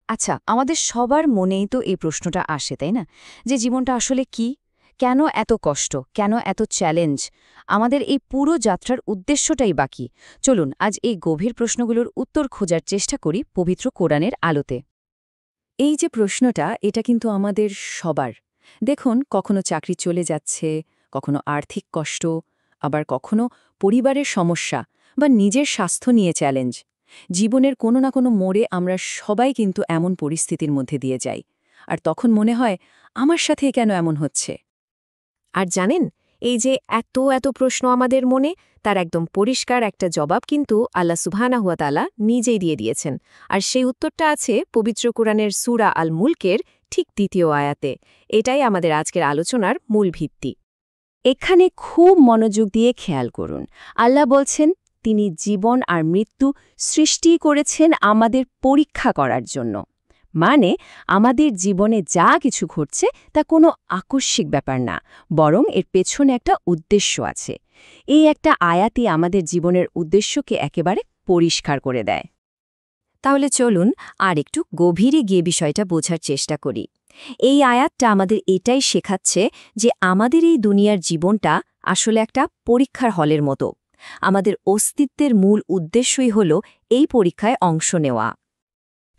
আচ্ছা, আমাদের সবার মনেই তো এই প্রশ্নটা আসে, তাই না? যে জীবনটা আসলে কি? কেন এত কষ্ট? কেন এত চ্যালেঞ্জ? আমাদের এই পুরো যাত্রার উদ্দেশ্যটাই বাকি। চলুন আজ এই গভীর প্রশ্নগুলোর উত্তর খোঁজার চেষ্টা করি পবিত্র কোরআনের আলোতে। এই যে প্রশ্নটা, এটা কিন্তু আমাদের সবার। দেখুন, কখনো চাকরি চলে যাচ্ছে, কখনো আর্থিক কষ্ট, আবার কখনো পরিবারের সমস্যা বা নিজের স্বাস্থ্য নিয়ে চ্যালেঞ্জ। জীবনের কোনো না কোনো মোড়ে আমরা সবাই কিন্তু এমন পরিস্থিতির মধ্যে দিয়ে যাই। আর তখন মনে হয়, আমার সাথে কেন এমন হচ্ছে? আর জানেন, এই যে এত এত প্রশ্ন আমাদের মনে, তার একদম পরিষ্কার একটা জবাব কিন্তু আল্লাহ সুবহানাহু ওয়া তাআলা নিজেই দিয়ে দিয়েছেন। আর সেই উত্তরটা আছে পবিত্র কোরআনের সূরা আল মুলকের ঠিক ২য় আয়াতে। এটাই আমাদের আজকের আলোচনার মূল ভিত্তি। এখানে খুব মনোযোগ দিয়ে খেয়াল করুন। আল্লাহ বলছেন, তিনি জীবন আর মৃত্যু সৃষ্টি করেছেন আমাদের পরীক্ষা করার জন্য। মানে, আমাদের জীবনে যা কিছু ঘটছে তা কোনো আকস্মিক ব্যাপার না, বরং এর পেছনে একটা উদ্দেশ্য আছে। এই একটা আয়াতই আমাদের জীবনের উদ্দেশ্যকে একেবারে পরিষ্কার করে দেয়। তাহলে চলুন আর একটু গভীরে গিয়ে বিষয়টা বোঝার চেষ্টা করি। এই আয়াতটা আমাদের এটাই শেখাচ্ছে যে আমাদের এই দুনিয়ার জীবনটা আসলে একটা পরীক্ষার হলের মতো। আমাদের অস্তিত্বের মূল উদ্দেশ্যই হল এই পরীক্ষায় অংশ নেওয়া।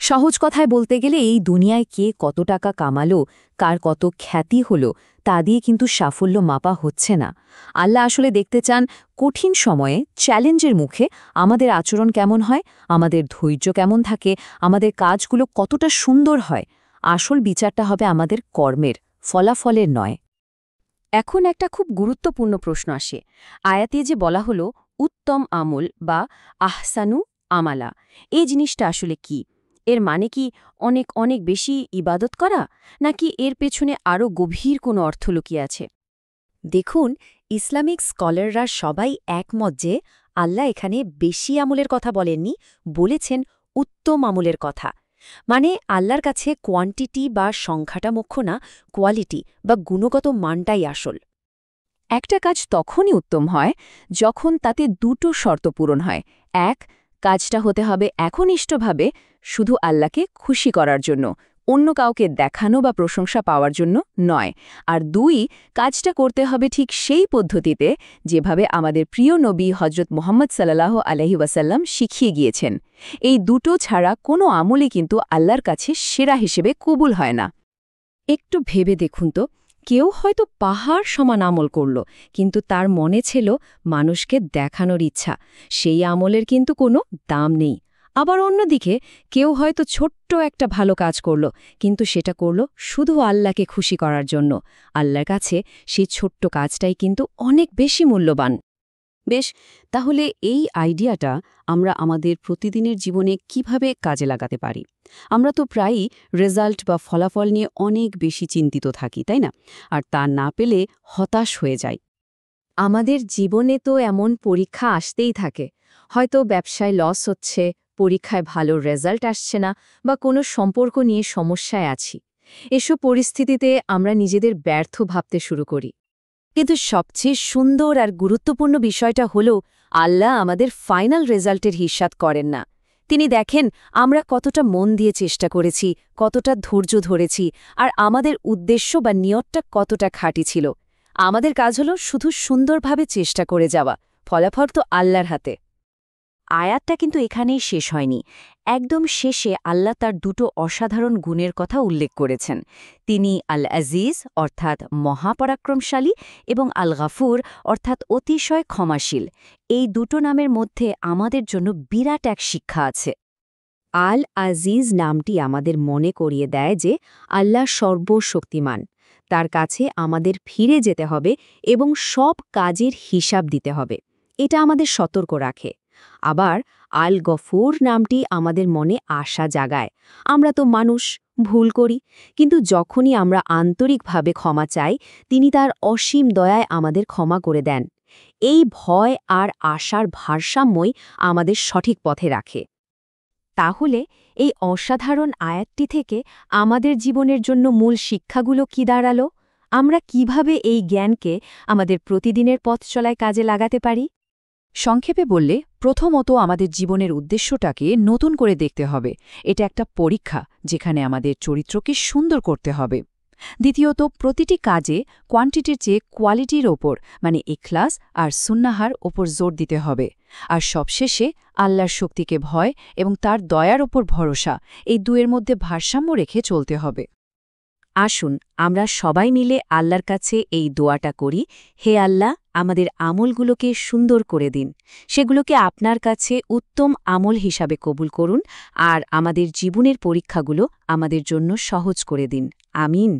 সহজ কথায় বলতে গেলে, এই দুনিয়ায় কে কত টাকা কামালো, কার কত খ্যাতি হলো, তা দিয়ে কিন্তু সাফল্য মাপা হচ্ছে না। আল্লাহ আসলে দেখতে চান কঠিন সময়ে, চ্যালেঞ্জের মুখে আমাদের আচরণ কেমন হয়, আমাদের ধৈর্য কেমন থাকে, আমাদের কাজগুলো কতটা সুন্দর হয়। আসল বিচারটা হবে আমাদের কর্মের, ফলাফলের নয়। এখন একটা খুব গুরুত্বপূর্ণ প্রশ্ন আসে। আয়াতে যে বলা হলো উত্তম আমল বা আহসানু আমালা, এই জিনিসটা আসলে কি? এর মানে কি অনেক অনেক বেশি ইবাদত করা, নাকি এর পেছনে আরও গভীর কোনো অর্থ লুকিয়ে আছে? দেখুন, ইসলামিক স্কলাররা সবাই একমত যে আল্লাহ এখানে বেশি আমলের কথা বলেননি, বলেছেন উত্তম আমলের কথা। মানে, আল্লাহর কাছে কোয়ান্টিটি বা সংখ্যাটা মুখ্য না, কোয়ালিটি বা গুণগত মানটাই আসল। একটা কাজ তখনই উত্তম হয় যখন তাতে দুটো শর্ত পূরণ হয়। এক, কাজটা হতে হবে একনিষ্ঠভাবে, শুধু আল্লাহকে খুশি করার জন্য, অন্য কাউকে দেখানো বা প্রশংসা পাওয়ার জন্য নয়। আর দুই, কাজটা করতে হবে ঠিক সেই পদ্ধতিতে যেভাবে আমাদের প্রিয় নবী হজরত মুহাম্মদ সাল্লাল্লাহু আলাইহি ওয়াসাল্লাম শিখিয়ে গিয়েছেন। এই দুটো ছাড়া কোনো আমলই কিন্তু আল্লাহর কাছে সেরা হিসেবে কবুল হয় না। একটু ভেবে দেখুন তো, কেউ হয়তো পাহাড় সমান আমল করল, কিন্তু তার মনে ছিল মানুষকে দেখানোর ইচ্ছা। সেই আমলের কিন্তু কোনো দাম নেই। আবার অন্যদিকে কেউ হয়তো ছোট্ট একটা ভালো কাজ করল, কিন্তু সেটা করল শুধু আল্লাহকে খুশি করার জন্য। আল্লাহর কাছে সেই ছোট্ট কাজটাই কিন্তু অনেক বেশি মূল্যবান। বেশ, তাহলে এই আইডিয়াটা আমরা আমাদের প্রতিদিনের জীবনে কিভাবে কাজে লাগাতে পারি? আমরা তো প্রায়ই রেজাল্ট বা ফলাফল নিয়ে অনেক বেশি চিন্তিত থাকি, তাই না? আর তা না পেলে হতাশ হয়ে যাই। আমাদের জীবনে তো এমন পরীক্ষা আসতেই থাকে। হয়তো ব্যবসায় লস হচ্ছে, পরীক্ষায় ভালো রেজাল্ট আসছে না, বা কোনো সম্পর্ক নিয়ে সমস্যায় আছি। এসব পরিস্থিতিতে আমরা নিজেদের ব্যর্থ ভাবতে শুরু করি। কিন্তু সবচেয়ে সুন্দর আর গুরুত্বপূর্ণ বিষয়টা হল, আল্লাহ আমাদের ফাইনাল রেজাল্টের হিসাব করেন না। তিনি দেখেন আমরা কতটা মন দিয়ে চেষ্টা করেছি, কতটা ধৈর্য ধরেছি, আর আমাদের উদ্দেশ্য বা নিয়তটা কতটা খাঁটি ছিল। আমাদের কাজ হলো শুধু সুন্দরভাবে চেষ্টা করে যাওয়া, ফলাফল তো আল্লাহর হাতে। আয়াতটা কিন্তু এখানেই শেষ হয়নি। একদম শেষে আল্লাহ তার দুটো অসাধারণ গুণের কথা উল্লেখ করেছেন। তিনি আল আজিজ অর্থাৎ মহাপরাক্রমশালী এবং আল গাফুর অর্থাৎ অতিশয় ক্ষমাশীল। এই দুটো নামের মধ্যে আমাদের জন্য বিরাট এক শিক্ষা আছে। আল আজিজ নামটি আমাদের মনে করিয়ে দেয় যে আল্লাহ সর্বশক্তিমান। তার কাছে আমাদের ফিরে যেতে হবে এবং সব কাজের হিসাব দিতে হবে। এটা আমাদের সতর্ক রাখে। আবার আল গফুর নামটি আমাদের মনে আশা জাগায়। আমরা তো মানুষ, ভুল করি, কিন্তু যখনই আমরা আন্তরিকভাবে ক্ষমা চাই, তিনি তার অসীম দয়ায় আমাদের ক্ষমা করে দেন। এই ভয় আর আশার ভারসাম্যই আমাদের সঠিক পথে রাখে। তাহলে এই অসাধারণ আয়াতটি থেকে আমাদের জীবনের জন্য মূল শিক্ষাগুলো কি দাঁড়ালো? আমরা কিভাবে এই জ্ঞানকে আমাদের প্রতিদিনের পথ চলায় কাজে লাগাতে পারি? সংক্ষেপে বললে প্রথমত আমাদের জীবনের উদ্দেশ্যটাকে নতুন করে দেখতে হবে। এটা একটা পরীক্ষা যেখানে আমাদের চরিত্রকে সুন্দর করতে হবে। দ্বিতীয়ত প্রতিটি কাজে কোয়ান্টিটির চেয়ে কোয়ালিটির ওপর মানে ইখলাস আর সুন্নাহার ওপর জোর দিতে হবে। আর সবশেষে আল্লাহর শক্তিকে ভয় এবং তার দয়ার ওপর ভরসা, এই দুয়ের মধ্যে ভারসাম্য রেখে চলতে হবে। আসুন আমরা সবাই মিলে আল্লাহর কাছে এই দোয়াটা করি, হে আল্লাহ, আমাদের আমলগুলোকে সুন্দর করে দিন, সেগুলোকে আপনার কাছে উত্তম আমল হিসাবে কবুল করুন, আর আমাদের জীবনের পরীক্ষাগুলো আমাদের জন্য সহজ করে দিন। আমিন।